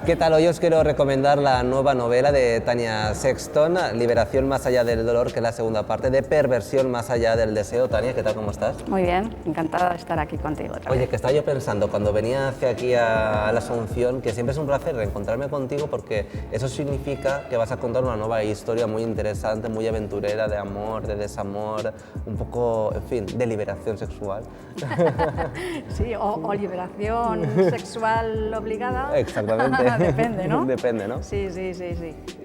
¿Qué tal? Hoy os quiero recomendar la nueva novela de Tania Sexton, Liberación más allá del dolor, que es la segunda parte de Perversión más allá del deseo. Tania, ¿qué tal? ¿Cómo estás? Muy bien, encantada de estar aquí contigo otra vez. Oye, que estaba yo pensando cuando venía hacia aquí a la Asunción que siempre es un placer reencontrarme contigo porque eso significa que vas a contar una nueva historia muy interesante, muy aventurera, de amor, de desamor, un poco, en fin, de liberación sexual. Sí, o liberación sexual obligada. Exactamente. Depende, ¿no? Depende, ¿no? Sí.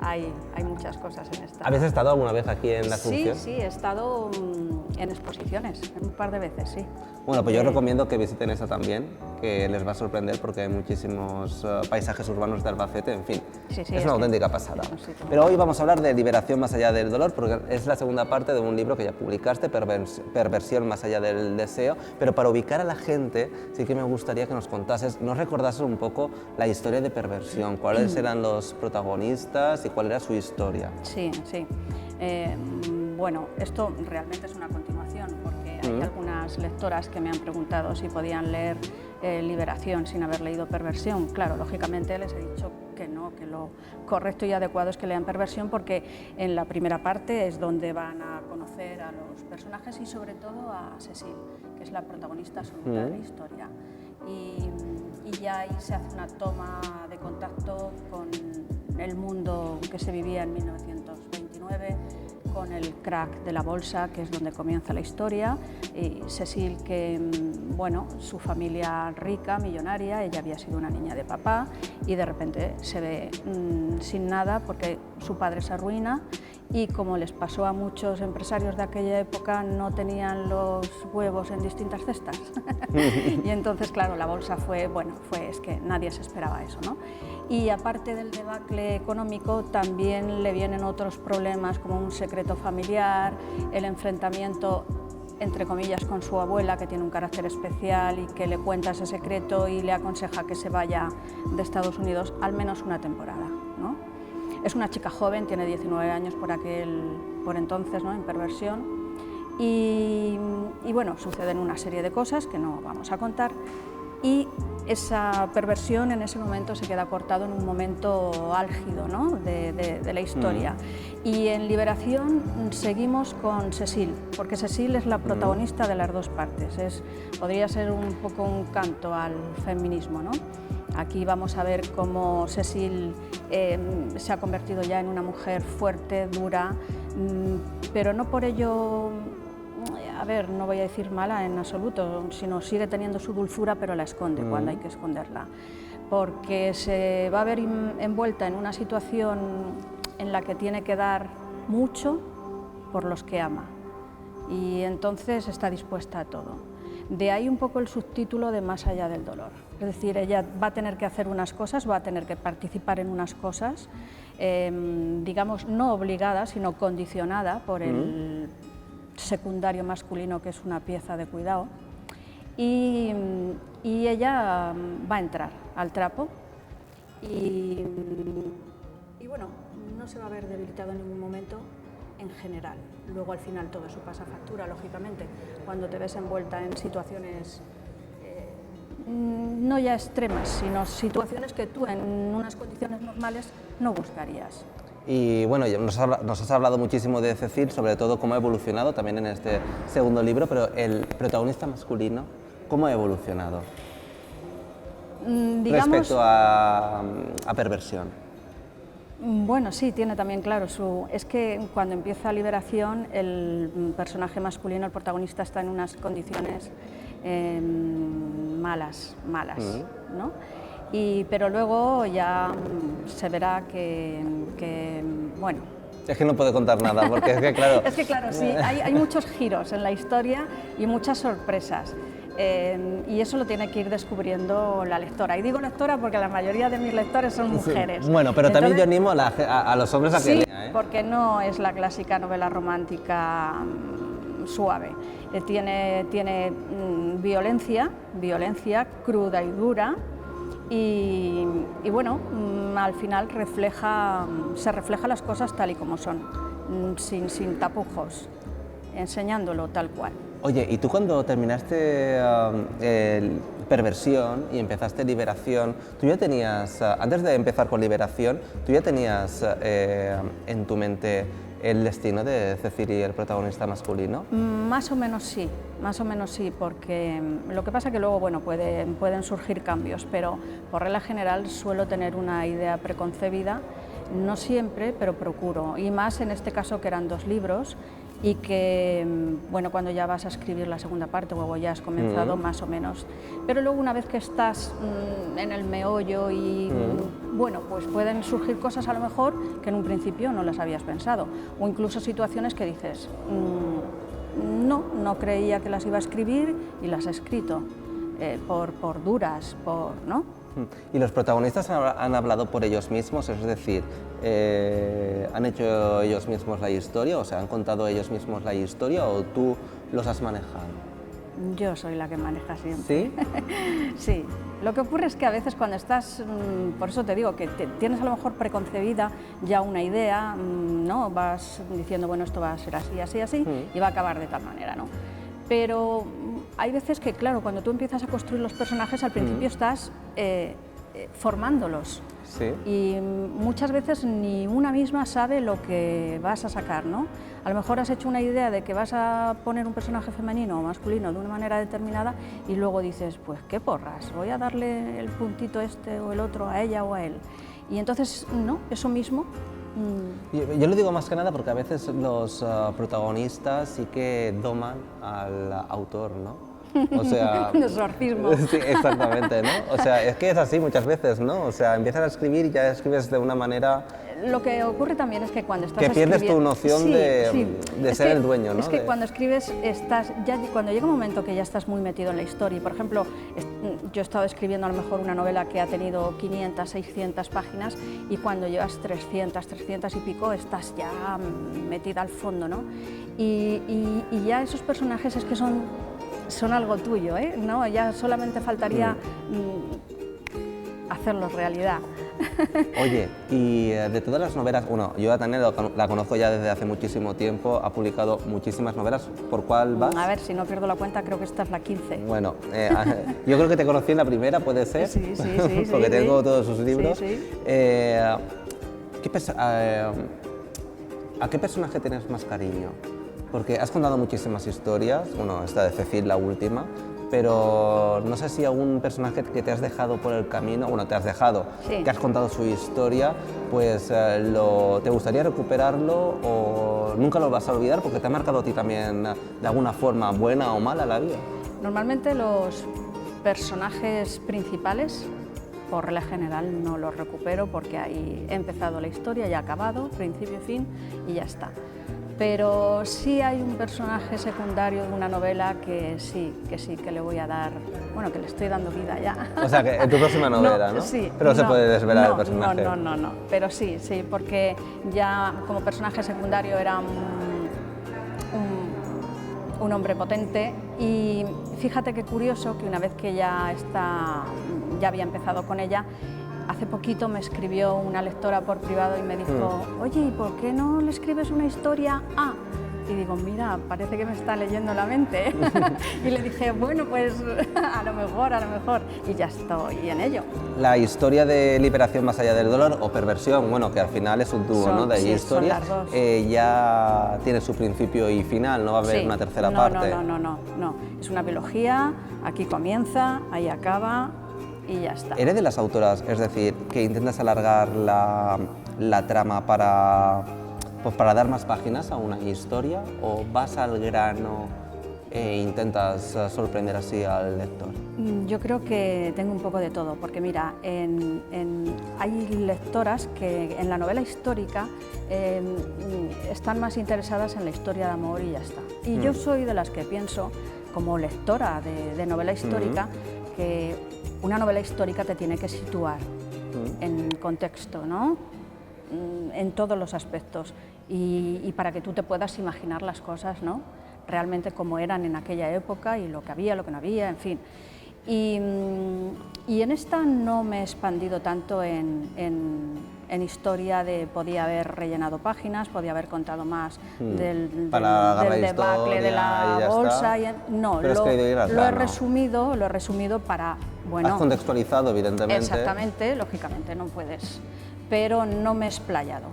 Hay muchas cosas en esta. ¿Habéis estado alguna vez aquí en la Asunción? Sí, he estado en exposiciones, un par de veces, sí. Bueno, pues yo os recomiendo que visiten esa también, que les va a sorprender porque hay muchísimos paisajes urbanos de Albacete, en fin, Sí, es una auténtica pasada. Pero hoy vamos a hablar de Liberación más allá del dolor, porque es la segunda parte de un libro que ya publicaste, Perversión más allá del deseo, pero para ubicar a la gente sí que me gustaría que nos contases, nos recordases un poco la historia de Perversión, cuáles eran los protagonistas y cuál era su historia. Sí. Bueno, esto realmente es una continuación, porque hay algunas lectoras que me han preguntado si podían leer Liberación sin haber leído Perversión. Claro, lógicamente les he dicho que no, que lo correcto y adecuado es que lean Perversión, porque en la primera parte es donde van a conocer a los personajes y sobre todo a Cecil, que es la protagonista absoluta de la historia. Y ya ahí se hace una toma de contacto con el mundo que se vivía en 1929, con el crack de la bolsa, que es donde comienza la historia, y Cecil, que bueno, su familia rica, millonaria, ella había sido una niña de papá y de repente se ve sin nada porque su padre se arruina y, como les pasó a muchos empresarios de aquella época, no tenían los huevos en distintas cestas. Y entonces, claro, la bolsa es que nadie se esperaba eso, ¿no? Y aparte del debacle económico, también le vienen otros problemas como un secreto familiar, el enfrentamiento, entre comillas, con su abuela, que tiene un carácter especial y que le cuenta ese secreto y le aconseja que se vaya de Estados Unidos al menos una temporada, ¿no? Es una chica joven, tiene 19 años por entonces, ¿no?, en Perversión, y bueno, suceden una serie de cosas que no vamos a contar, y esa perversión en ese momento se queda cortado en un momento álgido, ¿no?, de la historia. Y en Liberación seguimos con Cecil, porque Cecil es la protagonista de las dos partes. Podría ser un poco un canto al feminismo, ¿no? Aquí vamos a ver cómo Cecil se ha convertido ya en una mujer fuerte, dura, pero no por ello, a ver, no voy a decir mala en absoluto, sino sigue teniendo su dulzura, pero la esconde cuando hay que esconderla, porque se va a ver envuelta en una situación en la que tiene que dar mucho por los que ama, y entonces está dispuesta a todo. De ahí un poco el subtítulo de Más allá del dolor. Es decir, ella va a tener que hacer unas cosas, va a tener que participar en unas cosas, digamos, no obligada, sino condicionada por el secundario masculino, que es una pieza de cuidado, y ella va a entrar al trapo y bueno, no se va a ver debilitado en ningún momento en general. Luego al final todo eso pasa factura, lógicamente, cuando te ves envuelta en situaciones no ya extremas, sino situaciones que tú en unas condiciones normales no buscarías. Y bueno, nos has hablado muchísimo de Cecil, sobre todo cómo ha evolucionado también en este segundo libro, pero el protagonista masculino, ¿cómo ha evolucionado respecto a Perversión? Bueno, sí, tiene también claro es que cuando empieza Liberación, el personaje masculino, el protagonista, está en unas condiciones malas, ¿no? Pero luego ya se verá que bueno. Es que no puedo contar nada, porque es que claro... Es que claro, sí, hay muchos giros en la historia y muchas sorpresas. Y eso lo tiene que ir descubriendo la lectora. Y digo lectora porque la mayoría de mis lectores son mujeres. Sí. Bueno, pero entonces, también yo animo a los hombres a que lean, ¿eh? Porque no es la clásica novela romántica suave. Tiene violencia cruda y dura, y bueno, al final se refleja las cosas tal y como son, sin tapujos, enseñándolo tal cual. Oye, ¿y tú cuando terminaste Perversión y empezaste Liberación, tú ya tenías, antes de empezar con Liberación, tú ya tenías en tu mente el destino de Cecily, el protagonista masculino? Más o menos sí, porque lo que pasa que luego, bueno, pueden surgir cambios, pero por regla general suelo tener una idea preconcebida, no siempre, pero procuro, y más en este caso que eran 2 libros, y que, bueno, cuando ya vas a escribir la segunda parte o ya has comenzado, más o menos. Pero luego una vez que estás en el meollo y, bueno, pues pueden surgir cosas a lo mejor que en un principio no las habías pensado, o incluso situaciones que dices, no creía que las iba a escribir y las he escrito, por duras, ¿no? ¿Y los protagonistas han hablado por ellos mismos? Es decir, ¿han hecho ellos mismos la historia, o sea, han contado ellos mismos la historia o tú los has manejado? Yo soy la que maneja siempre. ¿Sí? Sí. Lo que ocurre es que a veces cuando estás, por eso te digo, que tienes a lo mejor preconcebida ya una idea, ¿no? Vas diciendo, bueno, esto va a ser así, así, así, y va a acabar de tal manera, ¿no? Pero hay veces que, claro, cuando tú empiezas a construir los personajes, al principio estás formándolos. Sí. Y muchas veces ni una misma sabe lo que vas a sacar, ¿no? A lo mejor has hecho una idea de que vas a poner un personaje femenino o masculino de una manera determinada y luego dices, pues qué porras, voy a darle el puntito este o el otro a ella o a él. Y entonces, no, eso mismo. Yo lo digo más que nada porque a veces los protagonistas sí que doman al autor, ¿no? O sea, Exorcismo. Sí, exactamente, ¿no? O sea, es que es así muchas veces, ¿no? O sea, empiezas a escribir y ya escribes de una manera... Lo que ocurre también es que cuando estás que pierdes tu escribiendo... noción de ser el dueño, ¿no? Es que cuando escribes, cuando llega un momento que ya estás muy metido en la historia, y por ejemplo, yo he estado escribiendo a lo mejor una novela que ha tenido 500, 600 páginas y cuando llevas 300 y pico estás ya metida al fondo, ¿no? Y ya esos personajes es que son algo tuyo, ¿eh? ¿No? Ya solamente faltaría hacerlos realidad. Oye, y de todas las novelas, bueno, yo a Tania la conozco ya desde hace muchísimo tiempo, ha publicado muchísimas novelas, ¿por cuál vas? A ver, si no pierdo la cuenta, creo que esta es la 15. Bueno, yo creo que te conocí en la primera, ¿puede ser? Sí, porque tengo todos sus libros. Sí. ¿A qué personaje tienes más cariño? Porque has contado muchísimas historias, bueno, esta de Cecil, la última, pero no sé si algún personaje que te has dejado por el camino, bueno, te has dejado, que has contado su historia, pues ¿te gustaría recuperarlo o nunca lo vas a olvidar porque te ha marcado a ti también de alguna forma, buena o mala, la vida? Normalmente los personajes principales, por regla general, no los recupero porque ahí he empezado la historia, ya ha acabado, principio y fin, y ya está. Pero sí hay un personaje secundario de una novela que sí, que le voy a dar, bueno, que le estoy dando vida ya. O sea, que en tu próxima novela, ¿no? Sí. Pero se puede desvelar el personaje. No, pero sí, porque ya como personaje secundario era un hombre potente y fíjate qué curioso que una vez que ya había empezado con ella, hace poquito me escribió una lectora por privado y me dijo, oye, ¿y por qué no le escribes una historia a...? Y digo, mira, parece que me está leyendo la mente. Y le dije, bueno, pues a lo mejor, y ya estoy en ello. La historia de Liberación más allá del dolor o Perversión, bueno, que al final es un dúo, ¿no? De historias, ya tiene su principio y final, no va a haber una tercera parte. No, es una biología, aquí comienza, ahí acaba y ya está. ¿Eres de las autoras, es decir, que intentas alargar la trama para dar más páginas a una historia o vas al grano e intentas sorprender así al lector? Yo creo que tengo un poco de todo, porque mira, hay lectoras que en la novela histórica están más interesadas en la historia de amor y ya está. Y yo soy de las que pienso, como lectora de novela histórica, que una novela histórica te tiene que situar en contexto, ¿no? En todos los aspectos y para que tú te puedas imaginar las cosas, ¿no? Realmente como eran en aquella época y lo que había, lo que no había, en fin. Y en esta no me he expandido tanto en historia podía haber rellenado páginas, podía haber contado más del debacle de la bolsa. No, lo he resumido para... Bueno, has contextualizado, evidentemente. Exactamente, lógicamente no puedes, pero no me he explayado.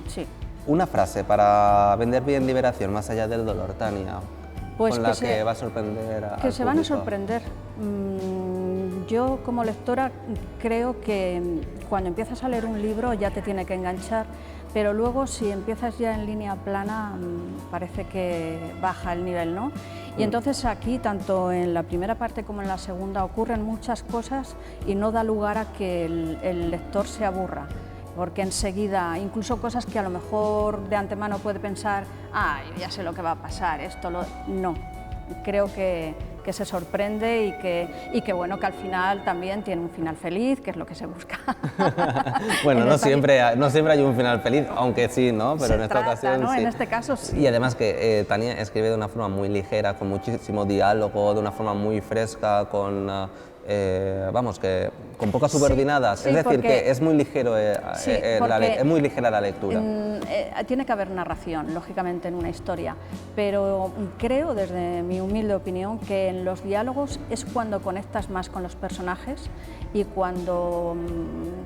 Sí. Una frase para vender bien Liberación, más allá del dolor, Tania, pues con la que va a sorprender al que se van a público. sorprender. Yo como lectora creo que cuando empiezas a leer un libro ya te tiene que enganchar, pero luego si empiezas ya en línea plana parece que baja el nivel, ¿no? Y entonces aquí, tanto en la primera parte como en la segunda, ocurren muchas cosas y no da lugar a que el lector se aburra, porque enseguida, incluso cosas que a lo mejor de antemano puede pensar, yo ya sé lo que va a pasar, no. Creo que se sorprende y que bueno, que al final también tiene un final feliz, que es lo que se busca. Bueno, no siempre hay un final feliz, aunque sí, ¿no? Pero en esta ocasión ¿no? sí. En este caso sí. Y además que Tania escribe de una forma muy ligera, con muchísimo diálogo, de una forma muy fresca, con pocas subordinadas. Sí, es decir, que es muy ligero, es muy ligera la lectura. Tiene que haber narración, lógicamente, en una historia, pero creo, desde mi humilde opinión, que en los diálogos es cuando conectas más con los personajes y cuando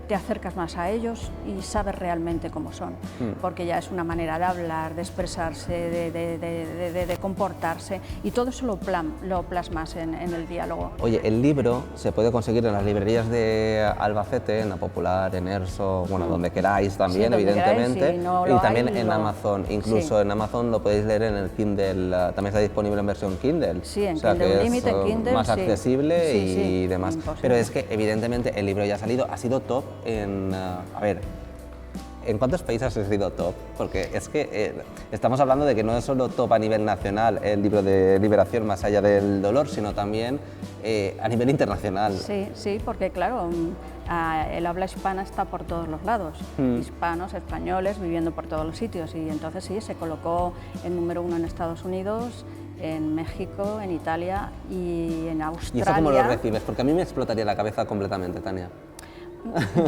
te acercas más a ellos y sabes realmente cómo son, porque ya es una manera de hablar, de expresarse, de comportarse, y todo eso lo plasmas en el diálogo. Oye, el libro se puede conseguir en las librerías de Albacete, en La Popular, en Erso, bueno, donde queráis también, donde evidentemente, queráis, y también en Amazon. Incluso en Amazon lo podéis leer en el Kindle, también está disponible en versión Kindle. Sí, en o sea, Kindle que Unlimited, es Kindle, más accesible y demás. Imposible. Pero es que, evidentemente, el libro ya ha sido top en... ¿En cuántos países ha sido top? Porque es que estamos hablando de que no es solo top a nivel nacional el libro de Liberación, más allá del dolor, sino también a nivel internacional. Sí, porque claro, el habla hispana está por todos los lados, hispanos, españoles, viviendo por todos los sitios, y entonces sí, se colocó en número 1 en Estados Unidos, en México, en Italia y en Australia. ¿Y eso cómo lo recibes? Porque a mí me explotaría la cabeza completamente, Tania.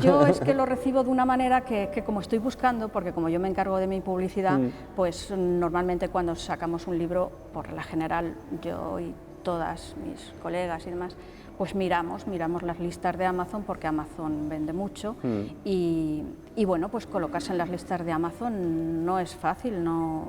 Yo es que lo recibo de una manera que como estoy buscando, porque como yo me encargo de mi publicidad, pues normalmente cuando sacamos un libro, por la general, yo y todas mis colegas y demás, pues miramos las listas de Amazon, porque Amazon vende mucho, y bueno, pues colocarse en las listas de Amazon no es fácil, no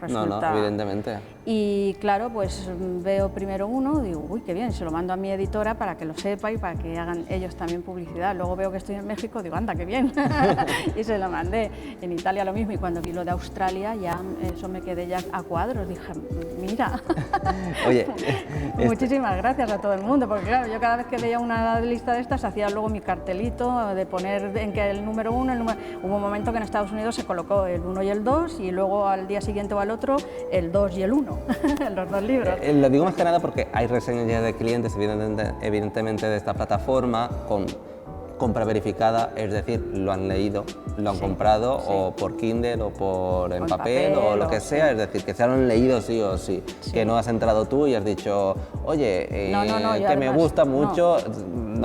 resulta... No, evidentemente. Y claro, pues veo primero uno, digo, uy, qué bien, se lo mando a mi editora para que lo sepa y para que hagan ellos también publicidad. Luego veo que estoy en México, digo, anda, qué bien, y se lo mandé. En Italia lo mismo, y cuando vi lo de Australia, ya eso me quedé ya a cuadros, dije, mira. Oye, muchísimas gracias a todo el mundo, porque claro, yo cada vez que veía una lista de estas, hacía luego mi cartelito de poner en que el número 1, hubo un momento que en Estados Unidos se colocó el 1 y el 2, y luego al día siguiente o al otro, el 2 y el 1, los dos libros. Lo digo más que nada porque hay reseñas ya de clientes, evidentemente de esta plataforma, con compra verificada, es decir, lo han leído, lo han comprado, o por Kindle o en papel o lo que sea, es decir, que se lo han leído sí o sí, que no has entrado tú y has dicho, oye, que además, me gusta mucho, ni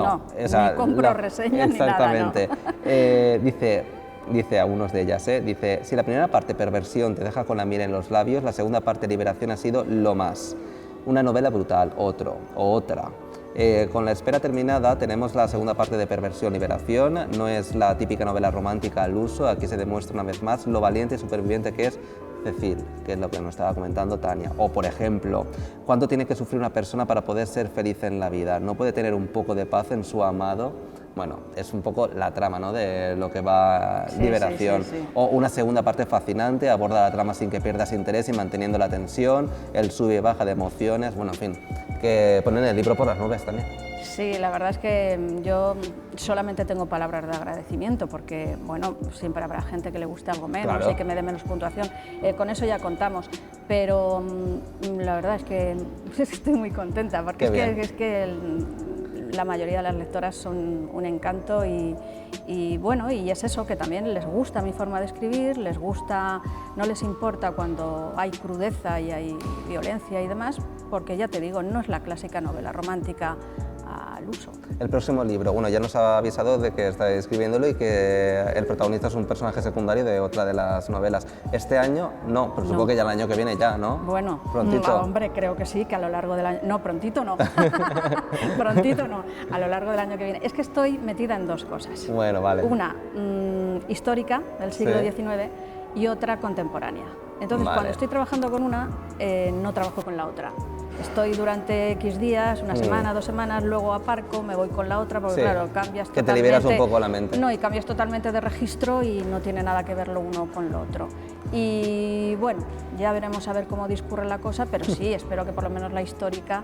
compro reseñas ni nada. Exactamente. Dice algunos de ellas, dice, si la primera parte, Perversión, te deja con la miel en los labios, la segunda parte, Liberación, ha sido lo más. Una novela brutal, otra. Con la espera terminada tenemos la segunda parte de Perversión, Liberación. No es la típica novela romántica al uso, aquí se demuestra una vez más lo valiente y superviviente que es Cecil, que es lo que nos estaba comentando Tania. O, por ejemplo, ¿cuánto tiene que sufrir una persona para poder ser feliz en la vida? ¿No puede tener un poco de paz en su amado? Bueno, es un poco la trama, ¿no?, de lo que va Liberación. Sí. O una segunda parte fascinante, aborda la trama sin que pierdas interés y manteniendo la tensión, el sube y baja de emociones, bueno, en fin, que ponen el libro por las nubes también. Sí, la verdad es que yo solamente tengo palabras de agradecimiento, porque bueno, siempre habrá gente que le guste algo menos, claro, y que me dé menos puntuación, con eso ya contamos, pero la verdad es que estoy muy contenta, porque es que la mayoría de las lectoras son un encanto y bueno, y es eso, que también les gusta mi forma de escribir, les gusta, no les importa cuando hay crudeza y hay violencia y demás, porque ya te digo, no es la clásica novela romántica al uso. El próximo libro, bueno, ya nos ha avisado de que está escribiéndolo y que el protagonista es un personaje secundario de otra de las novelas. Este año no, pero supongo que ya el año que viene ya, ¿no? Bueno, prontito. Hombre, creo que sí, que a lo largo del año... No, prontito no. Prontito no, a lo largo del año que viene. Es que estoy metida en dos cosas. Bueno, vale. Una histórica, del siglo Sí. XIX, y otra contemporánea. Entonces, Vale. cuando estoy trabajando con una, no trabajo con la otra. Estoy durante X días, una semana, 2 semanas, luego aparco, me voy con la otra, porque Sí. claro, cambias Que totalmente... te liberas un poco la mente. No, y cambias totalmente de registro y no tiene nada que ver lo uno con lo otro. Y bueno, ya veremos a ver cómo discurre la cosa, pero sí, espero que por lo menos la histórica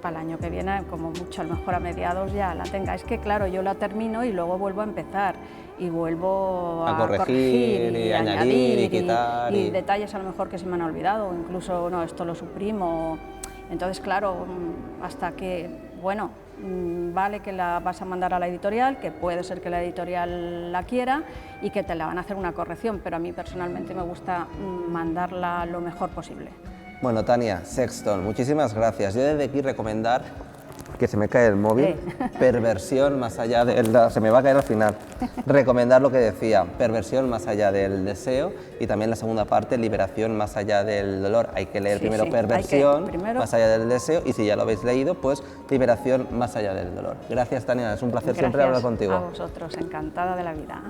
para el año que viene, como mucho, a lo mejor a mediados ya la tenga. Es que claro, yo la termino y luego vuelvo a empezar y vuelvo a corregir y añadir y quitar y detalles a lo mejor que se me han olvidado, o incluso no, esto lo suprimo. Entonces, claro, hasta que, bueno, vale que la vas a mandar a la editorial, que puede ser que la editorial la quiera y que te la van a hacer una corrección, pero a mí personalmente me gusta mandarla lo mejor posible. Bueno, Tania Sexton, muchísimas gracias. Yo desde aquí recomendar, que se me cae el móvil, Perversión más allá del... se me va a caer al final. Recomendar lo que decía, Perversión más allá del deseo, y también la segunda parte, Liberación más allá del dolor. Hay que leer primero Perversión más allá del deseo, y si ya lo habéis leído, pues Liberación más allá del dolor. Gracias, Tania, es un placer siempre hablar contigo. A vosotros, encantada de la vida.